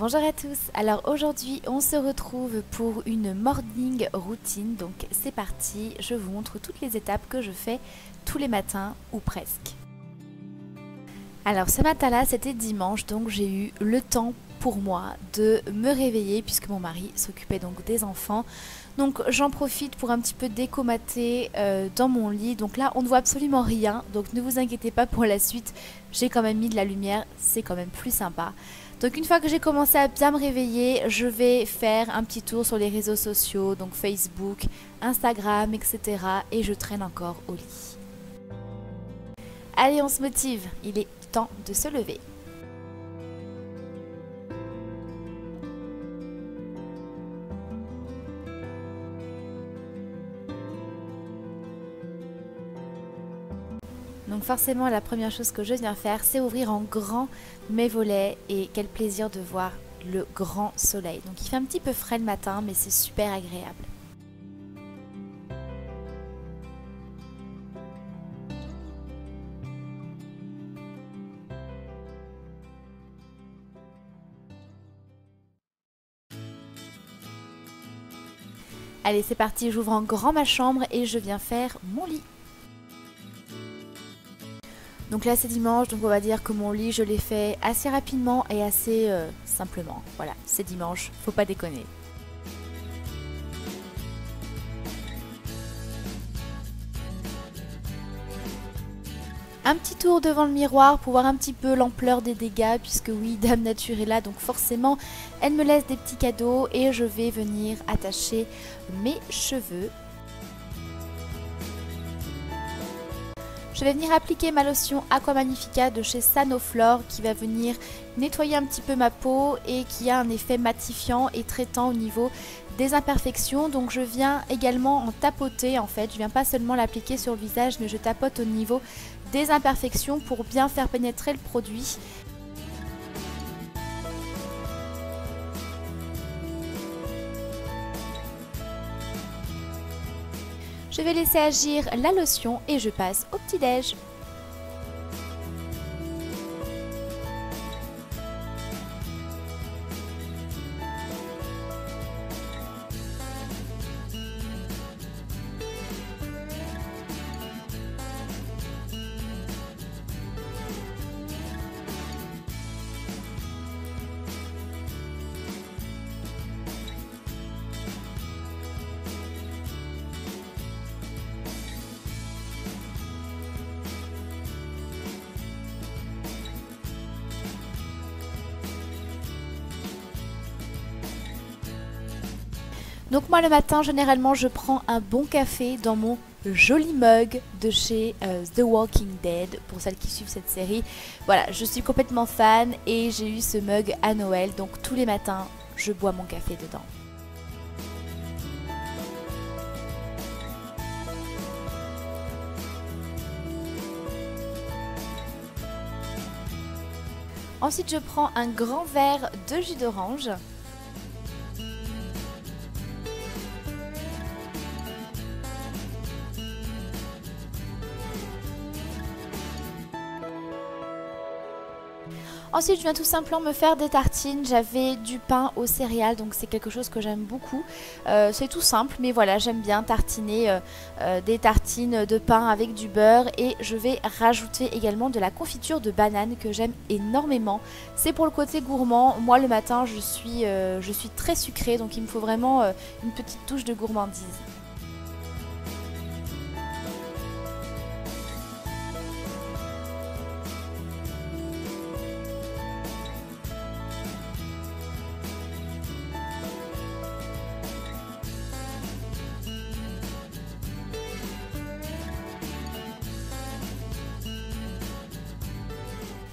Bonjour à tous, alors aujourd'hui on se retrouve pour une morning routine, donc c'est parti, je vous montre toutes les étapes que je fais tous les matins ou presque. Alors ce matin-là c'était dimanche, donc j'ai eu le temps pour moi de me réveiller puisque mon mari s'occupait donc des enfants. Donc j'en profite pour un petit peu décomater dans mon lit. Donc là on ne voit absolument rien, donc ne vous inquiétez pas pour la suite, j'ai quand même mis de la lumière, c'est quand même plus sympa. Donc une fois que j'ai commencé à bien me réveiller, je vais faire un petit tour sur les réseaux sociaux, donc Facebook, Instagram, etc. Et je traîne encore au lit. Allez, on se motive, il est temps de se lever. Donc forcément la première chose que je viens faire, c'est ouvrir en grand mes volets et quel plaisir de voir le grand soleil. Donc il fait un petit peu frais le matin mais c'est super agréable. Allez c'est parti, j'ouvre en grand ma chambre et je viens faire mon lit. Donc là c'est dimanche, donc on va dire que mon lit je l'ai fait assez rapidement et assez simplement. Voilà, c'est dimanche, faut pas déconner. Un petit tour devant le miroir pour voir un petit peu l'ampleur des dégâts puisque oui, Dame Nature est là, donc forcément elle me laisse des petits cadeaux et je vais venir attacher mes cheveux. Je vais venir appliquer ma lotion Aqua Magnifica de chez Sanoflore qui va venir nettoyer un petit peu ma peau et qui a un effet matifiant et traitant au niveau des imperfections. Donc je viens également en tapoter en fait, je viens pas seulement l'appliquer sur le visage mais je tapote au niveau des imperfections pour bien faire pénétrer le produit. Je vais laisser agir la lotion et je passe au petit-déj. Donc moi le matin généralement je prends un bon café dans mon joli mug de chez The Walking Dead pour celles qui suivent cette série. Voilà, je suis complètement fan et j'ai eu ce mug à Noël, donc tous les matins je bois mon café dedans. Ensuite je prends un grand verre de jus d'orange. Ensuite, je viens tout simplement me faire des tartines. J'avais du pain aux céréales, donc c'est quelque chose que j'aime beaucoup. C'est tout simple, mais voilà, j'aime bien tartiner des tartines de pain avec du beurre. Et je vais rajouter également de la confiture de banane que j'aime énormément. C'est pour le côté gourmand. Moi, le matin, je suis très sucrée, donc il me faut vraiment une petite touche de gourmandise.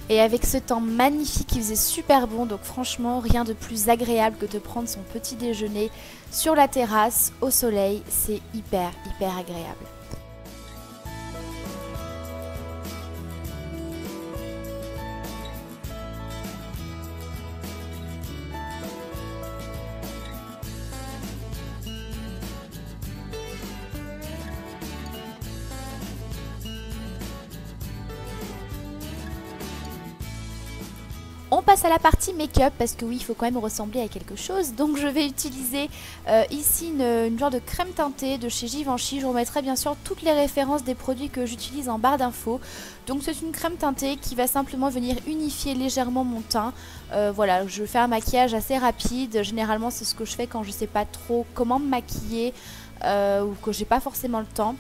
Et avec ce temps magnifique, il faisait super bon, donc franchement rien de plus agréable que de prendre son petit déjeuner sur la terrasse au soleil, c'est hyper agréable. On passe à la partie make-up parce que oui, il faut quand même ressembler à quelque chose. Donc je vais utiliser ici une genre de crème teintée de chez Givenchy. Je vous remettrai bien sûr toutes les références des produits que j'utilise en barre d'infos. Donc c'est une crème teintée qui va simplement venir unifier légèrement mon teint. Voilà, je fais un maquillage assez rapide. Généralement c'est ce que je fais quand je sais pas trop comment me maquiller ou que j'ai pas forcément le temps.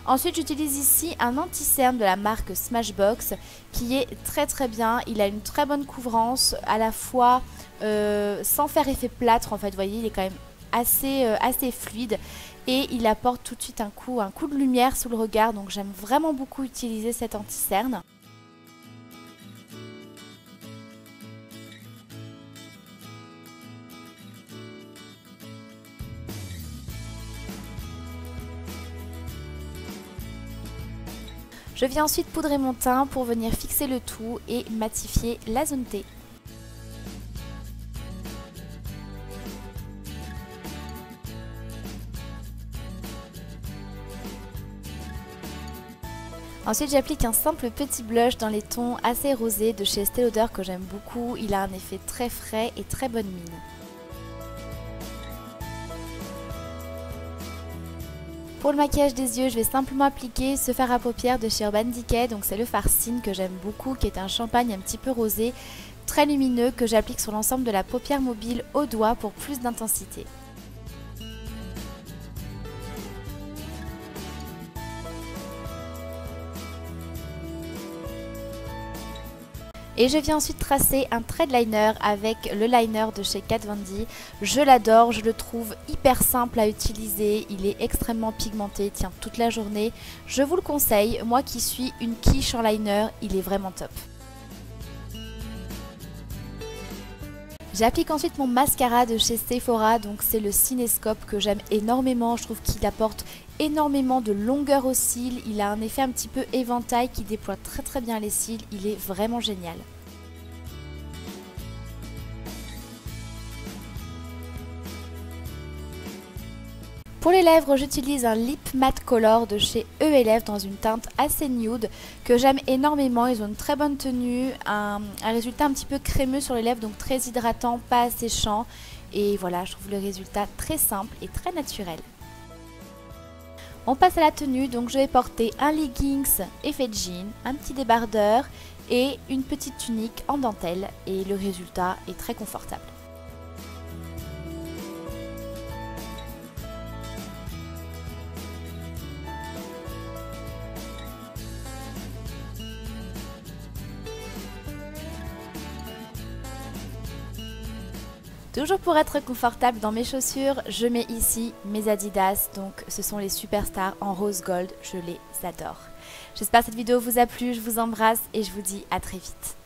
Ensuite j'utilise ici un anti-cerne de la marque Smashbox qui est très bien. Il a une très bonne couvrance à la fois sans faire effet plâtre en fait. Vous voyez, il est quand même assez fluide et il apporte tout de suite un coup de lumière sous le regard. Donc j'aime vraiment beaucoup utiliser cet anti-cerne. Je viens ensuite poudrer mon teint pour venir fixer le tout et matifier la zone T. Ensuite j'applique un simple petit blush dans les tons assez rosés de chez Estée Lauder que j'aime beaucoup. Il a un effet très frais et très bonne mine. Pour le maquillage des yeux, je vais simplement appliquer ce fard à paupières de chez Urban Decay. Donc c'est le fard Sin que j'aime beaucoup, qui est un champagne un petit peu rosé, très lumineux, que j'applique sur l'ensemble de la paupière mobile au doigt pour plus d'intensité. Et je viens ensuite tracer un trait de liner avec le liner de chez Kat Von D. Je l'adore, je le trouve hyper simple à utiliser, il est extrêmement pigmenté, il tient toute la journée. Je vous le conseille, moi qui suis une quiche en liner, il est vraiment top. J'applique ensuite mon mascara de chez Sephora, donc c'est le Cinescope que j'aime énormément. Je trouve qu'il apporte énormément de longueur aux cils, il a un effet un petit peu éventail qui déploie très bien les cils, il est vraiment génial. Pour les lèvres, j'utilise un Lip Matte Color de chez E-Lèvres dans une teinte assez nude que j'aime énormément. Ils ont une très bonne tenue, un résultat un petit peu crémeux sur les lèvres, donc très hydratant, pas asséchant. Et voilà, je trouve le résultat très simple et très naturel. On passe à la tenue, donc je vais porter un leggings effet jean, un petit débardeur et une petite tunique en dentelle. Et le résultat est très confortable. Toujours pour être confortable dans mes chaussures, je mets ici mes Adidas, donc ce sont les Superstars en rose gold, je les adore. J'espère que cette vidéo vous a plu, je vous embrasse et je vous dis à très vite.